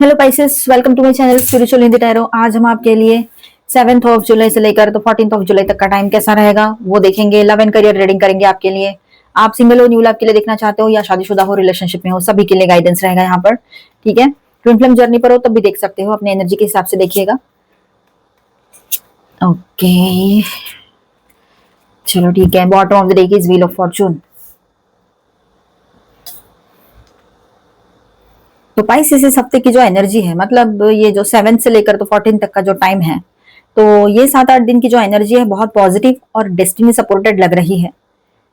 Hello Pisces, welcome to my channel spiritual Hindi tarot. आज हम आपके लिए 7 ऑफ जुलाई से लेकर तो 14 ऑफ जुलाई तक का टाइम कैसा रहेगा वो देखेंगे। लव एंड करियर रीडिंग करेंगे आपके लिए। आप सिंगल हो, न्यू लव के लिए देखना चाहते हो या शादीशुदा हो, रिलेशनशिप में हो, सभी के लिए गाइडेंस रहेगा यहाँ पर। ठीक है, ट्विन फ्लेम जर्नी पर हो तब भी देख सकते हो, अपने एनर्जी के हिसाब से देखिएगा। ओके चलो ठीक है। Bottom of the day is wheel of Fortune. तो पाइसेस इस हफ्ते की जो एनर्जी है, मतलब ये जो 7 से लेकर तो 14 तक का जो टाइम है, तो ये 7-8 दिन की जो एनर्जी है बहुत पॉजिटिव और डेस्टिनी सपोर्टेड लग रही है।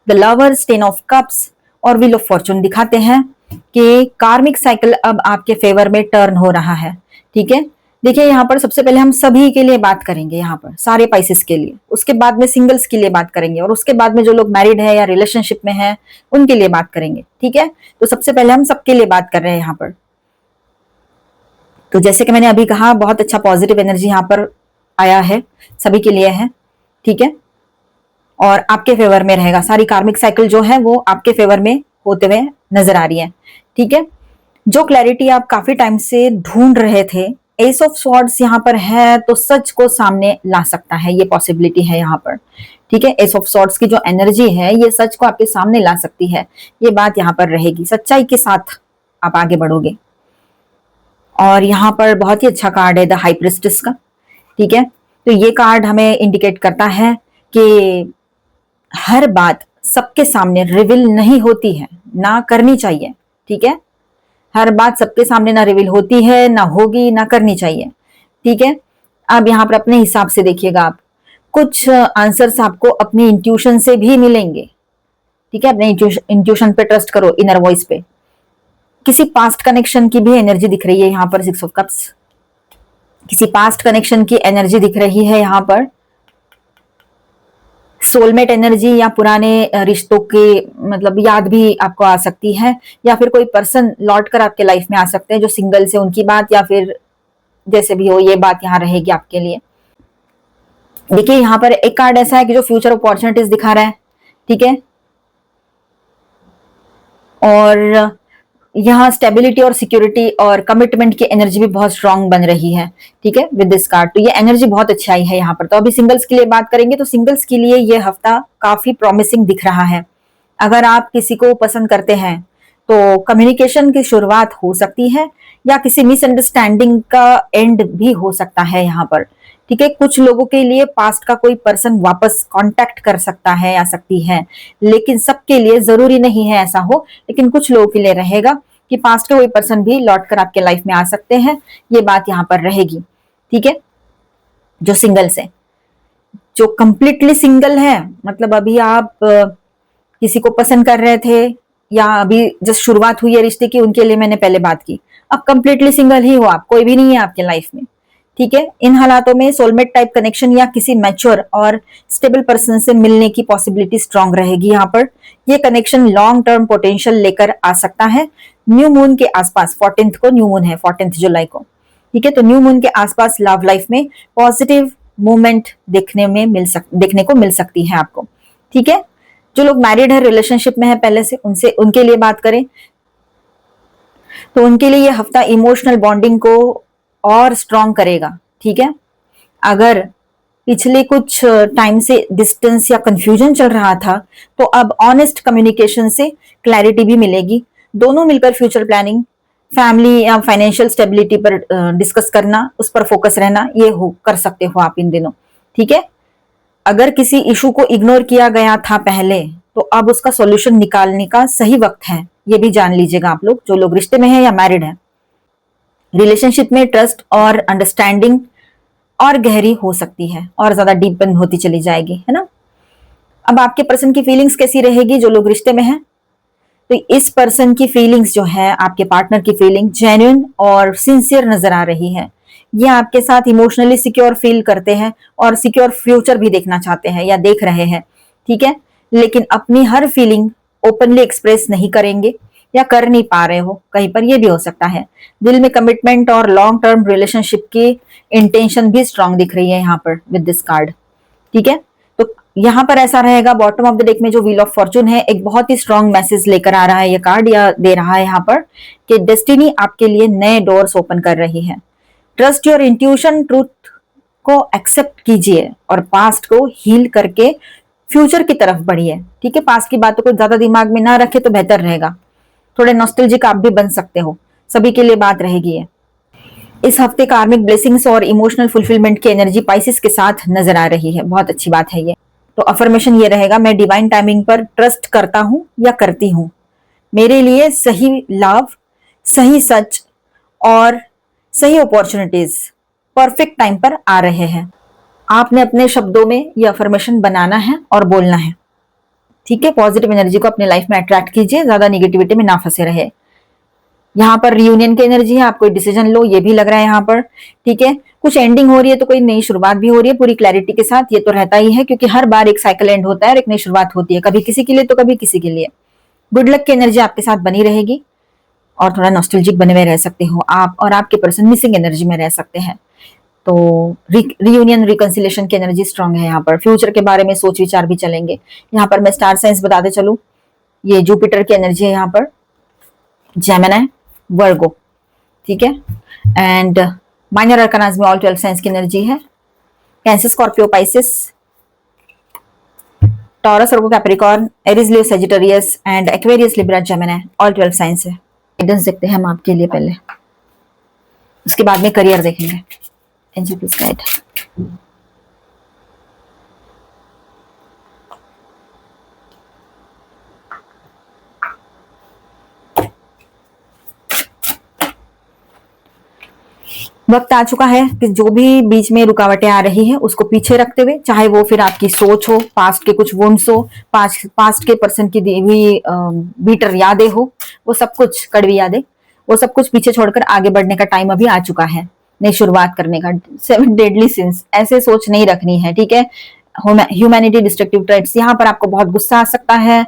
द लवर्स, 10 ऑफ कप्स और व्हील ऑफ फॉर्चून दिखाते हैं कि कार्मिक साइकिल अब आपके फेवर में टर्न हो रहा है। ठीक है, देखिए यहाँ पर सबसे पहले हम सभी के लिए बात करेंगे, यहाँ पर सारे पाइसेस के लिए, उसके बाद में सिंगल्स के लिए बात करेंगे और उसके बाद में जो लोग मैरिड है या रिलेशनशिप में है उनके लिए बात करेंगे। ठीक है, तो सबसे पहले हम सबके लिए बात कर रहे हैं यहाँ पर। तो जैसे कि मैंने अभी कहा, बहुत अच्छा पॉजिटिव एनर्जी यहाँ पर आया है, सभी के लिए है। ठीक है, और आपके फेवर में रहेगा। सारी कार्मिक साइकिल जो है वो आपके फेवर में होते हुए नजर आ रही है। ठीक है, जो क्लैरिटी आप काफी टाइम से ढूंढ रहे थे, एस ऑफ स्वॉर्ड्स यहाँ पर है तो सच को सामने ला सकता है, ये पॉसिबिलिटी है यहाँ पर। ठीक है, एस ऑफ स्वॉर्ड्स की जो एनर्जी है ये सच को आपके सामने ला सकती है, ये बात यहाँ पर रहेगी। सच्चाई के साथ आप आगे बढ़ोगे। और यहाँ पर बहुत ही अच्छा कार्ड है द हाई प्रिस्टेस का। ठीक है, तो ये कार्ड हमें इंडिकेट करता है कि हर बात सबके सामने रिवील नहीं होती है, ना करनी चाहिए। ठीक है, हर बात सबके सामने ना रिवील होती है, ना होगी, ना करनी चाहिए। ठीक है, अब यहाँ पर अपने हिसाब से देखिएगा। आप कुछ आंसर्स आपको अपनी इंट्यूशन से भी मिलेंगे। ठीक है, अपने इंट्यूशन पे ट्रस्ट करो, इनर वॉइस पे। किसी पास्ट कनेक्शन की भी एनर्जी दिख रही है यहाँ पर, 6 ऑफ कप्स। किसी पास्ट कनेक्शन की एनर्जी दिख रही है यहाँ पर। सोलमेट एनर्जी या पुराने रिश्तों के मतलब याद भी आपको आ सकती है, या फिर कोई पर्सन लौट कर आपके लाइफ में आ सकते हैं जो सिंगल से, उनकी बात, या फिर जैसे भी हो ये बात यहाँ रहेगी आपके लिए। देखिए यहाँ पर एक कार्ड ऐसा है कि जो फ्यूचर अपॉर्चुनिटीज दिखा रहा है। ठीक है, और यहाँ स्टेबिलिटी और सिक्योरिटी और कमिटमेंट की एनर्जी भी बहुत स्ट्रांग बन रही है। ठीक है, विद दिस कार्ड तो ये एनर्जी बहुत अच्छी आई है यहाँ पर। तो अभी सिंगल्स के लिए बात करेंगे, तो सिंगल्स के लिए ये हफ्ता काफी प्रॉमिसिंग दिख रहा है। अगर आप किसी को पसंद करते हैं तो कम्युनिकेशन की शुरुआत हो सकती है, या किसी मिसअंडरस्टैंडिंग का एंड भी हो सकता है यहाँ पर। ठीक है, कुछ लोगों के लिए पास्ट का कोई पर्सन वापस कांटेक्ट कर सकता है या सकती है, लेकिन सबके लिए जरूरी नहीं है ऐसा हो। लेकिन कुछ लोगों के लिए रहेगा कि पास्ट के कोई पर्सन भी लौट कर आपके लाइफ में आ सकते हैं, ये बात यहाँ पर रहेगी। ठीक है, जो सिंगल्स है, जो कंप्लीटली सिंगल है, मतलब अभी आप किसी को पसंद कर रहे थे या अभी जस्ट शुरुआत हुई है रिश्ते की, उनके लिए मैंने पहले बात की। अब कंप्लीटली सिंगल ही हो आप, कोई भी नहीं है आपके लाइफ में। ठीक है, इन हालातों में सोलमेट टाइप कनेक्शन या किसी मैच्योर और स्टेबल पर्सन से मिलने की पॉसिबिलिटी स्ट्रांग रहेगी यहाँ पर। ये कनेक्शन लॉन्ग टर्म पोटेंशियल लेकर आ सकता है। न्यू मून के आसपास, 14 को न्यू मून है, 14 जुलाई को। ठीक है, तो न्यू मून के आसपास लव लाइफ में पॉजिटिव मूवमेंट देखने को मिल सकती है आपको। ठीक है, जो लोग मैरिड है, रिलेशनशिप में है पहले से, उनसे उनके लिए बात करें तो उनके लिए ये हफ्ता इमोशनल बॉन्डिंग को और स्ट्रांग करेगा। ठीक है, अगर पिछले कुछ टाइम से डिस्टेंस या कंफ्यूजन चल रहा था, तो अब ऑनेस्ट कम्युनिकेशन से क्लैरिटी भी मिलेगी। दोनों मिलकर फ्यूचर प्लानिंग, फैमिली या फाइनेंशियल स्टेबिलिटी पर डिस्कस करना, उस पर फोकस रहना, ये हो कर सकते हो आप इन दिनों। ठीक है, अगर किसी इशू को इग्नोर किया गया था पहले, तो अब उसका सॉल्यूशन निकालने का सही वक्त है, ये भी जान लीजिएगा आप लोग, जो लोग रिश्ते में हैं या मैरिड हैं। रिलेशनशिप में ट्रस्ट और अंडरस्टैंडिंग और गहरी हो सकती है, और ज्यादा डीपन होती चली जाएगी, है ना। अब आपके पर्सन की फीलिंग्स कैसी रहेगी, जो लोग रिश्ते में हैं, तो इस पर्सन की फीलिंग्स जो है, आपके पार्टनर की फीलिंग जेन्युइन और सिंसियर नजर आ रही है। ये आपके साथ इमोशनली सिक्योर फील करते हैं और सिक्योर फ्यूचर भी देखना चाहते हैं या देख रहे हैं। ठीक है, लेकिन अपनी हर फीलिंग ओपनली एक्सप्रेस नहीं करेंगे या कर नहीं पा रहे हो कहीं पर, ये भी हो सकता है। दिल में कमिटमेंट और लॉन्ग टर्म रिलेशनशिप की इंटेंशन भी स्ट्रांग दिख रही है यहाँ पर विद दिस कार्ड। ठीक है, तो यहाँ पर ऐसा रहेगा, बॉटम ऑफ द डेक में जो व्हील ऑफ फॉर्चून है, एक बहुत ही स्ट्रॉन्ग मैसेज लेकर आ रहा है ये कार्ड, या दे रहा है यहाँ पर कि डेस्टिनी आपके लिए नए डोर्स ओपन कर रही है। ट्रस्ट योर इंट्यूशन, ट्रूथ को एक्सेप्ट कीजिए और पास्ट को हील करके फ्यूचर की तरफ बढ़िए। ठीक है, पास्ट की बातों को ज्यादा दिमाग में ना रखे तो बेहतर रहेगा। थोड़े नॉस्टैल्जिक आप भी बन सकते हो, सभी के लिए बात रहेगी ये। इस हफ्ते कार्मिक ब्लेसिंग्स और इमोशनल फुलफिलमेंट की एनर्जी पाइसिस के साथ नजर आ रही है, बहुत अच्छी बात है ये। तो अफर्मेशन ये रहेगा, मैं डिवाइन टाइमिंग पर ट्रस्ट करता हूं या करती हूं। मेरे लिए सही लव, सही सच और सही अपॉर्चुनिटीज परफेक्ट टाइम पर आ रहे हैं। आपने अपने शब्दों में ये अफर्मेशन बनाना है और बोलना है। ठीक है, पॉजिटिव एनर्जी को अपने लाइफ में अट्रैक्ट कीजिए, ज्यादा निगेटिविटी में ना फंसे रहे। यहाँ पर रियूनियन की एनर्जी है, आप कोई डिसीजन लो, ये भी लग रहा है यहाँ पर। ठीक है, कुछ एंडिंग हो रही है तो कोई नई शुरुआत भी हो रही है, पूरी क्लैरिटी के साथ। ये तो रहता ही है क्योंकि हर बार एक साइकिल एंड होता है और एक नई शुरुआत होती है, कभी किसी के लिए तो कभी किसी के लिए। गुड लक की एनर्जी आपके साथ बनी रहेगी और थोड़ा नॉस्टैल्जिक बने हुए रह सकते हो आप, और आपके पर्सन मिसिंग एनर्जी में रह सकते हैं। तो रियूनियन रिकंसिलेशन की एनर्जी स्ट्रांग है यहाँ पर। फ्यूचर के बारे में सोच विचार भी चलेंगे। यहाँ पर मैं स्टार साइंस बताते चलूं, ये जुपिटर की एनर्जी है यहाँ पर, जेमिनी, वर्गो। ठीक है, एंड माइनर अरकानाज में ऑल 12 साइंस की एनर्जी है, cancer, Scorpio, Pisces, taurus, Virgo, Capricorn, Aries, Leo, Sagittarius and Aquarius, Libra, Gemini, all 12 science है। गाइडेंस देखते हैं हम आपके लिए पहले, उसके बाद में करियर देखेंगे। Angel please guide. वक्त आ चुका है कि जो भी बीच में रुकावटें आ रही है उसको पीछे रखते हुए, चाहे वो फिर आपकी सोच हो, पास्ट के कुछ वुंड्स हो, पास्ट के पर्सन की दी हुई बीटर यादें हो, वो सब कुछ, कड़वी यादें, वो सब कुछ पीछे छोड़कर आगे बढ़ने का टाइम अभी आ चुका है, नई शुरुआत करने का। 7 डेडली सिंस, ऐसे सोच नहीं रखनी है। ठीक है, ह्यूमैनिटी, डिस्ट्रक्टिव ट्रेड्स, यहाँ पर आपको बहुत गुस्सा आ सकता है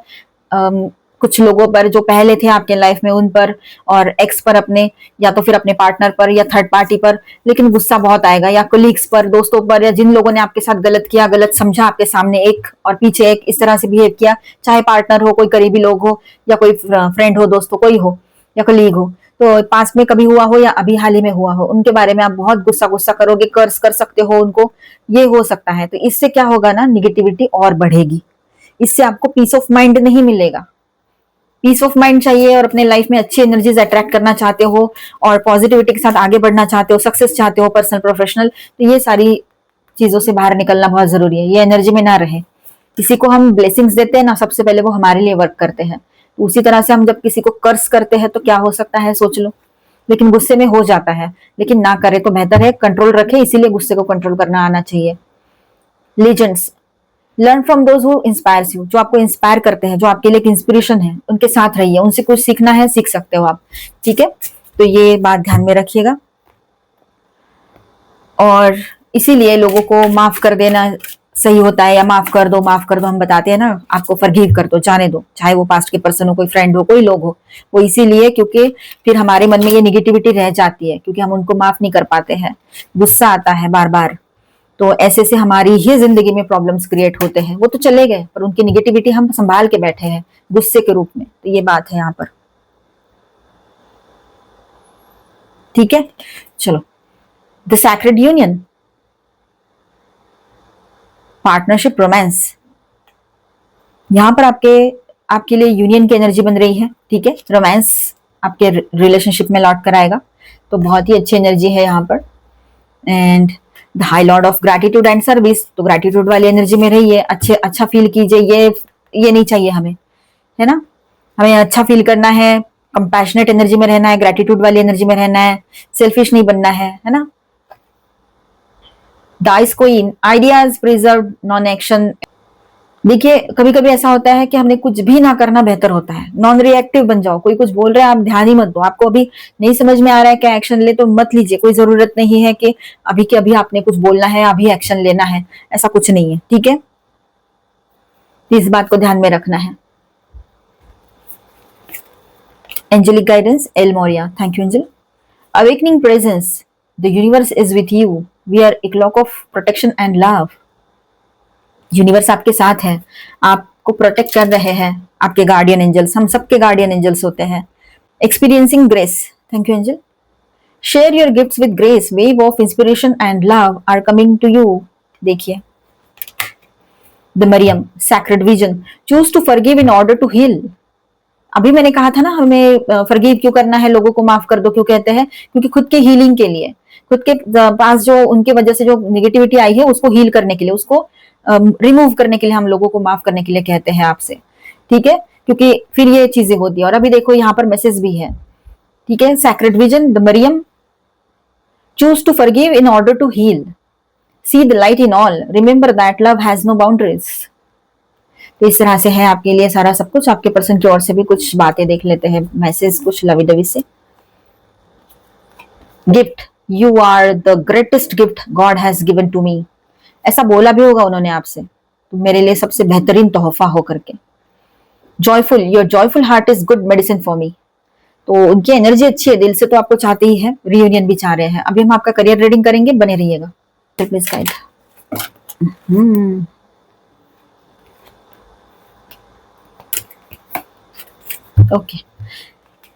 कुछ लोगों पर जो पहले थे आपके लाइफ में, उन पर, और एक्स पर अपने, या तो फिर अपने पार्टनर पर या थर्ड पार्टी पर, लेकिन गुस्सा बहुत आएगा, या कोलीग्स पर, दोस्तों पर, या जिन लोगों ने आपके साथ गलत किया, गलत समझा, आपके सामने एक और पीछे एक, इस तरह से बिहेव किया, चाहे पार्टनर हो, कोई करीबी लोग हो, या कोई फ्रेंड हो, दोस्तों कोई हो, या कोलीग हो, तो पास में कभी हुआ हो या अभी हाल ही में हुआ हो, उनके बारे में आप बहुत गुस्सा गुस्सा करोगे, कर्स कर सकते हो उनको, ये हो सकता है। तो इससे क्या होगा ना, निगेटिविटी और बढ़ेगी, इससे आपको पीस ऑफ माइंड नहीं मिलेगा। पीस ऑफ माइंड चाहिए और अपने लाइफ में अच्छी एनर्जीज अट्रैक्ट करना चाहते हो और पॉजिटिविटी के साथ आगे बढ़ना चाहते हो, सक्सेस चाहते हो, पर्सनल, प्रोफेशनल, तो ये सारी चीजों से बाहर निकलना बहुत जरूरी है। ये एनर्जी में ना रहे। किसी को हम ब्लेसिंग्स देते हैं ना, सबसे पहले वो हमारे लिए वर्क करते हैं, तो उसी तरह से हम जब किसी को कर्स करते हैं तो क्या हो सकता है सोच लो। लेकिन गुस्से में हो जाता है, लेकिन ना करे तो बेहतर है, कंट्रोल रखे, इसीलिए गुस्से को कंट्रोल करना आना चाहिए। Legends, learn from those who inspires you, जो आपको इंस्पायर करते हैं, जो आपके लिए एक इंस्पिरेशन है, उनके साथ रहिए, उनसे कुछ सीखना है, सीख सकते हो आप। ठीक है, तो ये बात ध्यान में रखिएगा। और इसीलिए लोगों को माफ कर देना सही होता है, या माफ कर दो, माफ कर दो, हम बताते हैं ना, आपको फॉरगिव कर दो, जाने दो, चाहे वो पास्ट के पर्सन हो, कोई फ्रेंड हो, कोई लोग हो, वो इसीलिए क्योंकि फिर हमारे मन में ये निगेटिविटी रह जाती है, क्योंकि हम उनको माफ नहीं कर पाते हैं, गुस्सा आता है बार बार, तो ऐसे से हमारी ही जिंदगी में प्रॉब्लम्स क्रिएट होते हैं। वो तो चले गए पर उनकी निगेटिविटी हम संभाल के बैठे हैं गुस्से के रूप में, तो ये बात है यहाँ पर। ठीक है, चलो, the sacred union, partnership, romance, यहाँ पर आपके लिए यूनियन की एनर्जी बन रही है। ठीक है, रोमांस आपके रिलेशनशिप में लौट कर आएगा, तो बहुत ही अच्छी एनर्जी है यहाँ पर। And the high Lord of gratitude and service, तो ग्रैटिट्यूड वाली एनर्जी में रहिए, अच्छा फील कीजिए, ये नहीं चाहिए हमें, है ना, हमें अच्छा फील करना है, कंपैशनेट एनर्जी में रहना है, ग्रैटिट्यूड वाली एनर्जी में रहना है, सेल्फिश नहीं बनना है ना। Dice queen, ideas preserve, non action. देखिए, कभी कभी ऐसा होता है कि हमने कुछ भी ना करना बेहतर होता है, नॉन रिएक्टिव बन जाओ, कोई कुछ बोल रहा है आप ध्यान ही मत दो, आपको अभी नहीं समझ में आ रहा है क्या एक्शन ले, तो मत लीजिए, कोई जरूरत नहीं है कि अभी के अभी आपने कुछ बोलना है, अभी एक्शन लेना है, ऐसा कुछ नहीं है। ठीक है, इस बात को ध्यान में रखना है। Angelic guidance, El Morya, thank you angel. Awakening presence, the universe is with you, we are a cloak of protection and love. Universe आपके साथ है, आपको प्रोटेक्ट कर रहे हैं, आपके गार्डियन एंजल्स, हम सबके गार्डियन एंजल्स होते हैं। Experiencing grace, thank you angel. Share your gifts with grace, wave of inspiration and love are coming to you. देखिए the Mariam, sacred vision, choose to forgive in order to heal. अभी मैंने कहा था ना हमें forgive क्यों करना है, लोगों को माफ कर दो क्यों कहते हैं, क्योंकि खुद के हीलिंग के लिए, खुद के पास जो उनके वजह से जो निगेटिविटी आई है उसको हील करने के लिए, उसको रिमूव करने के लिए हम लोगों को माफ करने के लिए कहते हैं आपसे, ठीक है, क्योंकि फिर ये चीजें होती है। और अभी देखो यहाँ पर मैसेज भी है, ठीक है, sacred vision, the Mariam, choose to forgive in order to heal, see the light in all, remember that love has no boundaries. तो इस तरह से है आपके लिए सारा सब कुछ। आपके पर्सन की ओर से भी कुछ बातें देख लेते हैं, मैसेज कुछ लवी डवी से। Gift, you are the greatest gift God has given to me. ऐसा बोला भी होगा उन्होंने आपसे, तो मेरे लिए सबसे बेहतरीन तोहफा हो करके। Joyful, your joyful heart is good medicine for me. तो उनकी एनर्जी अच्छी है, दिल से तो आपको चाहते ही है, रियूनियन भी चाह रहे हैं। अभी हम आपका करियर रीडिंग करेंगे, बने रहिएगा। Please guide. ओके,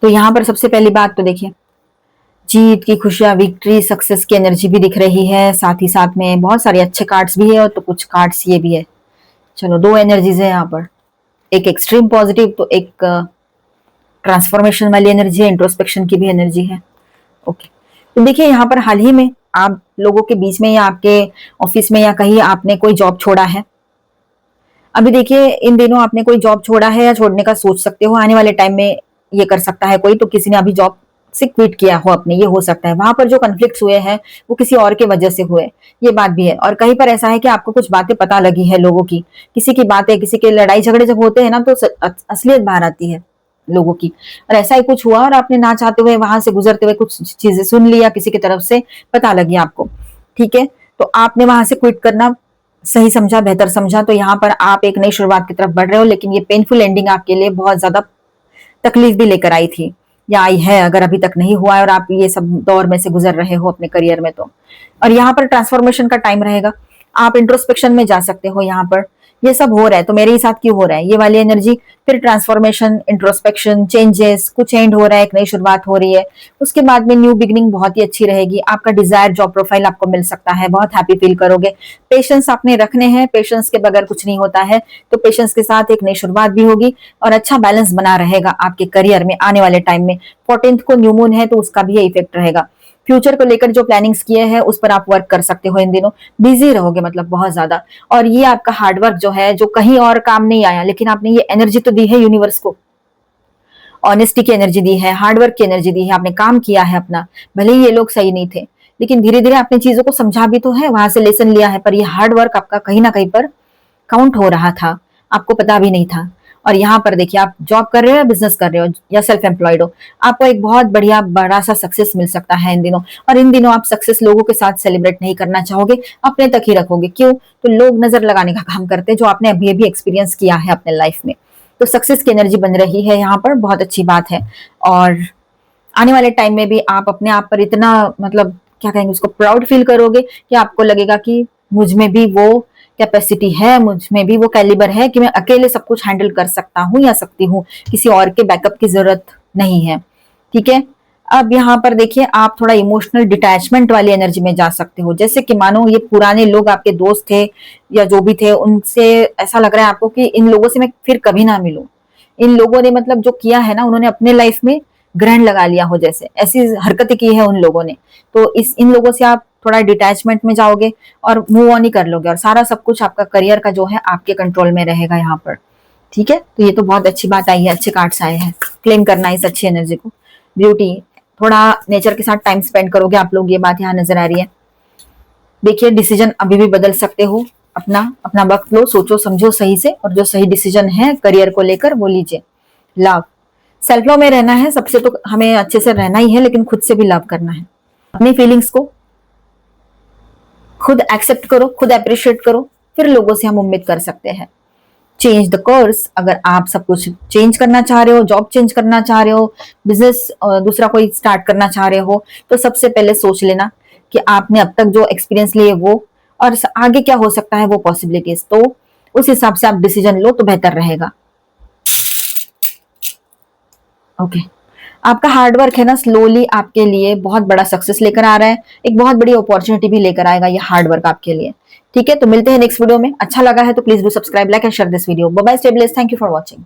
तो यहाँ पर सबसे पहली बात तो देखिए, जीत की खुशियां, विक्ट्री, सक्सेस की एनर्जी भी दिख रही है, साथ ही साथ में बहुत सारे अच्छे कार्ड्स भी है और तो कुछ कार्ड्स ये भी है। चलो, दो एनर्जीज है यहाँ पर, एक एक्सट्रीम पॉजिटिव तो एक ट्रांसफॉर्मेशन वाली एनर्जी है, इंट्रोस्पेक्शन की भी एनर्जी है। ओके, तो देखिए यहाँ पर हाल ही में आप लोगों के बीच में या आपके ऑफिस में या कहीं आपने कोई जॉब छोड़ा है। अभी देखिए इन दिनों आपने कोई जॉब छोड़ा है या छोड़ने का सोच सकते हो, आने वाले टाइम में ये कर सकता है कोई, तो किसी ने अभी जॉब से क्विट किया हो अपने, ये हो सकता है। वहां पर जो कन्फ्लिक्ट्स हुए हैं वो किसी और के वजह से हुए, ये बात भी है। और कहीं पर ऐसा है कि आपको कुछ बातें पता लगी है लोगों की, किसी की बातें, किसी के लड़ाई झगड़े जब होते हैं ना तो असलियत बाहर आती है लोगों की। और ऐसा ही कुछ हुआ और आपने ना चाहते हुए वहां से गुजरते हुए कुछ चीजें सुन लिया, किसी की तरफ से पता लगी आपको, ठीक है, तो आपने वहां से क्विट करना सही समझा, बेहतर समझा। तो यहाँ पर आप एक नई शुरुआत की तरफ बढ़ रहे हो, लेकिन ये पेनफुल एंडिंग आपके लिए बहुत ज्यादा तकलीफ भी लेकर आई थी या आई है, अगर अभी तक नहीं हुआ है और आप ये सब दौर में से गुजर रहे हो अपने करियर में तो। और यहाँ पर ट्रांसफॉर्मेशन का टाइम रहेगा, आप इंट्रोस्पेक्शन में जा सकते हो। यहाँ पर ये सब हो रहा है तो मेरे ही साथ क्यों हो रहा है, ये वाली एनर्जी, फिर ट्रांसफॉर्मेशन, इंट्रोस्पेक्शन, चेंजेस, कुछ एंड हो रहा है, एक नई शुरुआत हो रही है, उसके बाद में न्यू बिगनिंग बहुत ही अच्छी रहेगी। आपका डिजायर जॉब प्रोफाइल आपको मिल सकता है, बहुत हैप्पी फील करोगे। पेशेंस आपने रखने हैं, पेशेंस के बगैर कुछ नहीं होता है, तो पेशेंस के साथ एक नई शुरुआत भी होगी और अच्छा बैलेंस बना रहेगा आपके करियर में आने वाले टाइम में। 14th को न्यू मून है तो उसका भी ये इफेक्ट रहेगा। फ्यूचर को लेकर जो प्लानिंग्स किए हैं उस पर आप वर्क कर सकते हो, इन दिनों बिजी रहोगे मतलब बहुत ज्यादा। और ये आपका हार्डवर्क जो है, जो कहीं और काम नहीं आया, लेकिन आपने ये एनर्जी तो दी है यूनिवर्स को, ऑनेस्टी की एनर्जी दी है, हार्डवर्क की एनर्जी दी है, आपने काम किया है अपना। भले ही ये लोग सही नहीं थे, लेकिन धीरे धीरे आपने चीजों को समझा भी तो है, वहां से लेसन लिया है, पर ये हार्डवर्क आपका कहीं ना कहीं पर काउंट हो रहा था, आपको पता भी नहीं था। और यहाँ पर देखिए, आप जॉब कर रहे हो या बिजनेस कर रहे हो या सेल्फ एम्प्लॉयड हो, आपको एक बहुत बढ़िया बड़ा सा सक्सेस मिल सकता है इन दिनों। और इन दिनों आप सक्सेस लोगों के साथ सेलिब्रेट नहीं करना चाहोगे, अपने तक ही रखोगे। क्यों? तो लोग नजर लगाने का काम करते हैं, जो आपने अभी अभी एक्सपीरियंस किया है अपने लाइफ में। तो सक्सेस की एनर्जी बन रही है यहाँ पर, बहुत अच्छी बात है। और आने वाले टाइम में भी आप अपने आप पर इतना मतलब क्या कहेंगे उसको, प्राउड फील करोगे कि आपको लगेगा कि मुझ में भी वो कैपेसिटी है, मुझ में भी वो कैलिबर है कि मैं अकेले सब कुछ हैंडल कर सकता हूँ या सकती हूँ, किसी और के बैकअप की जरूरत नहीं है, ठीक है। अब यहाँ पर देखिए, आप थोड़ा इमोशनल डिटैचमेंट वाली एनर्जी में जा सकते हो, जैसे कि मानो ये पुराने लोग आपके दोस्त थे या जो भी थे, उनसे ऐसा लग रहा है आपको कि इन लोगों से मैं फिर कभी ना मिलूं। इन लोगों ने मतलब जो किया है ना, उन्होंने अपने लाइफ में ग्रहण लगा लिया हो, जैसे ऐसी हरकतें की है उन लोगों ने। तो इन लोगों से आप थोड़ा डिटैचमेंट में जाओगे और मूव ऑन ही कर लोगे, और सारा सब कुछ आपका करियर का जो है आपके कंट्रोल में रहेगा यहाँ पर, ठीक है। तो ये तो बहुत अच्छी बात आई है, अच्छे कार्ड्स आए हैं, क्लेम करना इस अच्छी एनर्जी को। ब्यूटी, थोड़ा नेचर के साथ टाइम स्पेंड करोगे आप लोग, ये बात यहाँ नजर आ रही है। देखिए, डिसीजन अभी भी बदल सकते हो, अपना अपना वक्त लो, सोचो समझो सही से, और जो सही डिसीजन है करियर को लेकर वो लीजिए। लव, सेल्फ लव में रहना है सबसे, तो हमें अच्छे से रहना ही है, लेकिन खुद से भी लव करना है। अपनी फीलिंग्स को खुद एक्सेप्ट करो, खुद अप्रिशिएट करो, फिर लोगों से हम उम्मीद कर सकते हैं। चेंज द कोर्स, अगर आप सब कुछ चेंज करना चाह रहे हो, जॉब चेंज करना चाह रहे हो, बिजनेस दूसरा कोई स्टार्ट करना चाह रहे हो, तो सबसे पहले सोच लेना कि आपने अब तक जो एक्सपीरियंस लिए वो, और आगे क्या हो सकता है वो पॉसिबिलिटीज। तो उस हिसाब से आप डिसीजन लो तो बेहतर रहेगा। ओके, आपका हार्डवर्क है ना स्लोली आपके लिए बहुत बड़ा सक्सेस लेकर आ रहा है, एक बहुत बड़ी अपॉर्चुनिटी भी लेकर आएगा ये हार्डवर्क आपके लिए। ठीक है, तो मिलते हैं नेक्स्ट वीडियो में। अच्छा लगा है तो please do subscribe, like and share this video. Bye bye, stay blessed, thank you for watching.